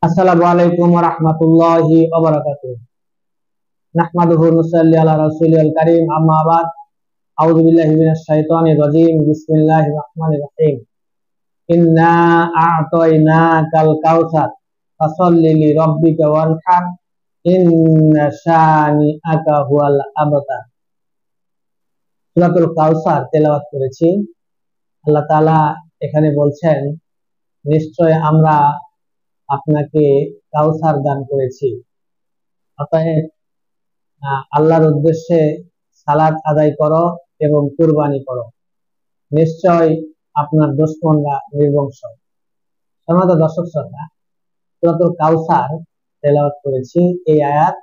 আসসালামু আলাইকুম ওয়া রাহমাতুল্লাহি ওয়া বারাকাতুহু। নাহমাদুহু ওয়া নুসাল্লি আলা রাসূলিল কারীম, আম্মা বাদ। আউযু বিল্লাহি মিনাশ শাইতানির রাজীম। বিসমিল্লাহির রাহমানির রাহিম। ইন্না আ'তাইনাকাল কাউসার ফাসাল্লি লিরাব্বিকা ওয়ানহার ইন্না শানিআকা হুয়াল আবতার। সূরাতুল কাউসার তেলাওয়াত করেছি। আল্লাহ তাআলা এখানে বলছেন, নিশ্চয় আমরা আপনাকে কাউসার দান করেছি। অতএব আল্লাহর উদ্দেশ্যে সালাত আদায় করো এবং কুরবানি করো, নিশ্চয় আপনার দুশমনরা নির্বংশ। সম্মানিত দর্শক শ্রোতা, সূরাতুল কাউসার তেলাওয়াত করেছি। এই আয়াত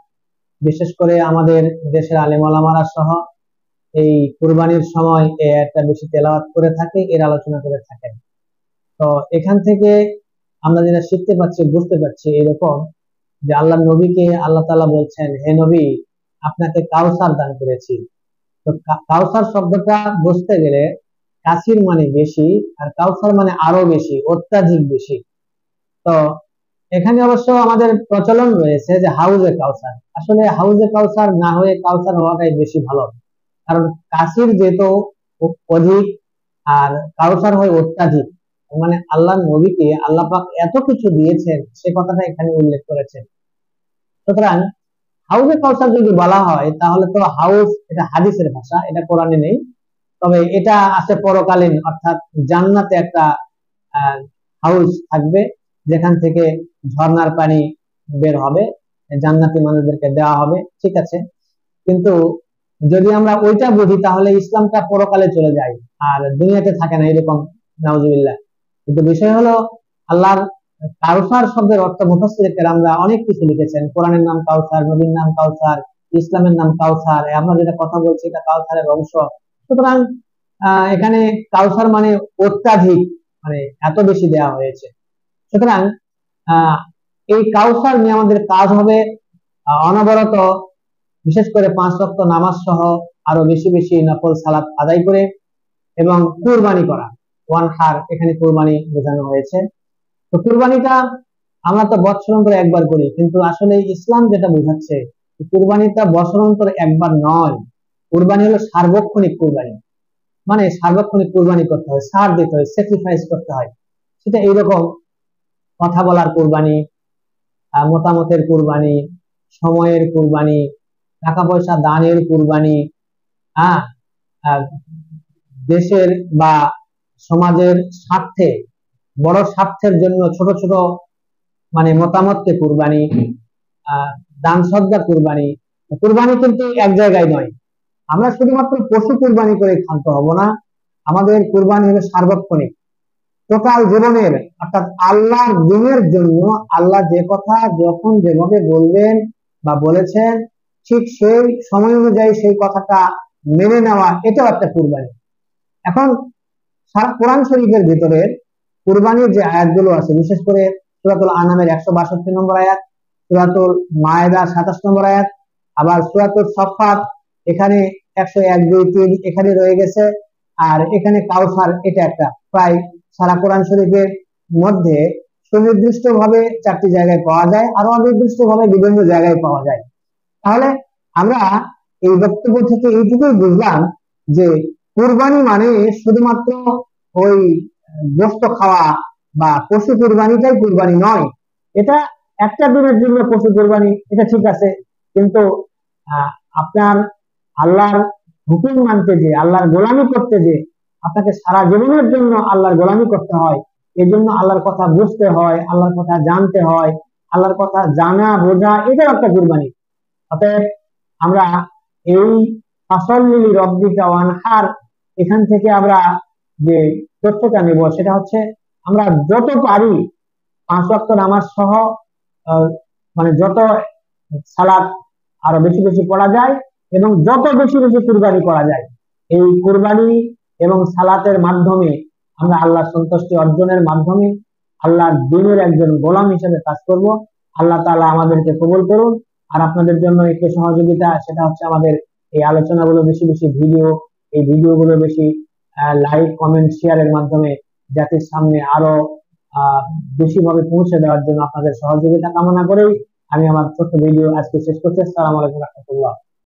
বিশেষ করে আমাদের দেশের আলেম ওলামারা সহ এই কুরবানির সময় এই আয়াতটা বেশি তেলাওয়াত করে থাকে, এর আলোচনা করে থাকেন। তো এখান থেকে আমরা যেটা শিখতে পাচ্ছি, বুঝতে পারছি এরকম যে আল্লাহ নবীকে আল্লাহ তাআলা বলছেন, হে নবী, আপনাকে কাউসার দান করেছি। তো কাউসার শব্দটা বুঝতে গেলে কাসির মানে বেশি, আর কাউসার মানে আরো বেশি, অত্যাধিক বেশি। তো এখানে অবশ্য আমাদের প্রচলন রয়েছে যে হাউজে কাউসার। আসলে হাউজে কাউসার না হয়ে কাউসার হওয়াটাই বেশি ভালো, কারণ কাসির যেহেতু অধিক আর কাউসার হয় অত্যাধিক, মানে আল্লাহ নবীকে আল্লাহ পাক এত কিছু দিয়েছেন সে কথাটা এখানে উল্লেখ করেছেন। সুতরাং হাউজে কাউসার যদি বলা হয় তাহলে তো হাউস, এটা হাদিসের ভাষা, এটা কোরআনে নেই। তবে এটা আছে পরকালীন, অর্থাৎ জান্নাতে একটা হাউস থাকবে যেখান থেকে ঝর্ণার পানি বের হবে, জান্নাতি মানুষদেরকে দেওয়া হবে, ঠিক আছে। কিন্তু যদি আমরা ওইটা বুঝি তাহলে ইসলামটা পরকালে চলে যায় আর দুনিয়াতে থাকে না, এরকম নাউজুবিল্লাহ। কিন্তু বিষয় হলো, আল্লাহর কাউসার শব্দের অর্থ মুফাসসিরে কেরামরা অনেক কিছু লিখেছেন। কোরআনের নাম কাউসার, নবীর নাম কাউসার, ইসলামের নাম কাউসার, আমরা যেটা কথা বলছি এটা কাউসারের অংশ। সুতরাং এখানে কাউসার মানে অত্যাধিক, মানে এত বেশি দেওয়া হয়েছে। সুতরাং এই কাউসার নিয়ে আমাদের কাজ হবে অনবরত, বিশেষ করে 5 ওয়াক্ত নামাজ সহ আরো বেশি বেশি নফল সালাত আদায় করে এবং কুরবানি করা। ওয়ানহার, এখানে কুরবানি বোঝানো হয়েছে। তো কুরবানিটা আমরা তো বৎসরান্তর একবার করি, কিন্তু আসলে ইসলাম যেটা বোঝাচ্ছে কুরবানিটা বৎসরান্তর একবার নয়। কুরবানি হলো সার্বক্ষণিক কুরবানি, মানে সার্বক্ষণিক কুরবানি করতে হয়, সার দিতে হয়, স্যাক্রিফাইস করতে হয়। সেটা এইরকম কথা বলার কুরবানি, মতামতের কুরবানি, সময়ের কুরবানি, টাকা পয়সা দানের কুরবানি, হ্যাঁ, দেশের বা সমাজের স্বার্থে, বড় স্বার্থের জন্য ছোট ছোট মানে মতামতকে কুরবানি, দান সদকা কুরবানি। কুরবানি কিন্তু এক জায়গায় নয়। আমরা শুধুমাত্র পশু কুরবানি করে ক্ষান্ত হব না, আমাদের কুরবানি হবে সার্বক্ষণিক, টোটাল জীবনের, অর্থাৎ আল্লাহর দিনের জন্য আল্লাহ যে কথা যখন যেভাবে বলবেন বা বলেছেন ঠিক সেই সময় অনুযায়ী সেই কথাটা মেনে নেওয়া, এটাও একটা কুরবানি। এখন সারা কোরআন শরীফের ভিতরে কুরবানির যে আয়াতগুলো আছে, বিশেষ করে সূরাতুল আনামের 162 নম্বর আয়াত, সূরাতুল মায়েদা 27 নম্বর আয়াত, আবার সূরাতুল সাফফাত এখানে 101, 2, 3 এখানে রয়ে গেছে, আর এখানে কাউসার, এটা একটা, প্রায় সারা কোরআন শরীফের মধ্যে সুনির্দিষ্ট ভাবে 4টি জায়গায় পাওয়া যায়, আরো অনির্দিষ্ট ভাবে বিভিন্ন জায়গায় পাওয়া যায়। তাহলে আমরা এই বক্তব্য থেকে এইটুকুই বুঝলাম যে কুরবানি মানে শুধুমাত্র ওই গোশত খাওয়া বা পশু কুরবানিটাই কুরবানি নয়। এটা একটা দিনের জন্য পশু কুরবানি, এটা ঠিক আছে, কিন্তু আপনার আল্লাহর হুকুম মানতে যে, আল্লাহর গোলামি করতে যে আপনাকে সারা জীবনের জন্য আল্লাহর গোলামি করতে হয়, এই জন্য আল্লাহর কথা বুঝতে হয়, আল্লাহর কথা জানতে হয়, আল্লাহর কথা জানা বোঝা, এটাও একটা কুরবানি। অতএব আমরা এই ফাসল্লি লিরাব্বিকা ওয়ানহার, এখান থেকে আমরা যে তথ্যটা নেব সেটা হচ্ছে, আমরা যত পারি 5 ওয়াক্ত নামাজ সহ মানে যত সালাত আরো বেশি বেশি পড়া যায় এবং যত বেশি বেশি কুরবানি করা যায়, এই কুরবানি এবং সালাতের মাধ্যমে আমরা আল্লাহর সন্তুষ্টি অর্জনের মাধ্যমে আল্লাহর দ্বীনের একজন গোলাম হিসেবে কাজ করব। আল্লাহ তাআলা আমাদেরকে কবুল করুন। আর আপনাদের জন্য একটু সহযোগিতা, সেটা হচ্ছে আমাদের এই আলোচনাগুলো বেশি বেশি ভিডিও, এই ভিডিওগুলো বেশি লাইক, কমেন্ট, শেয়ারের মাধ্যমে জাতির সামনে আরো বেশিভাবে পৌঁছে দেওয়ার জন্য আপনাদের সহযোগিতা কামনা করেই আমি আমার ছোট্ট ভিডিও আজকে শেষ করছি। আসসালামু আলাইকুম রহমতুল্লাহ।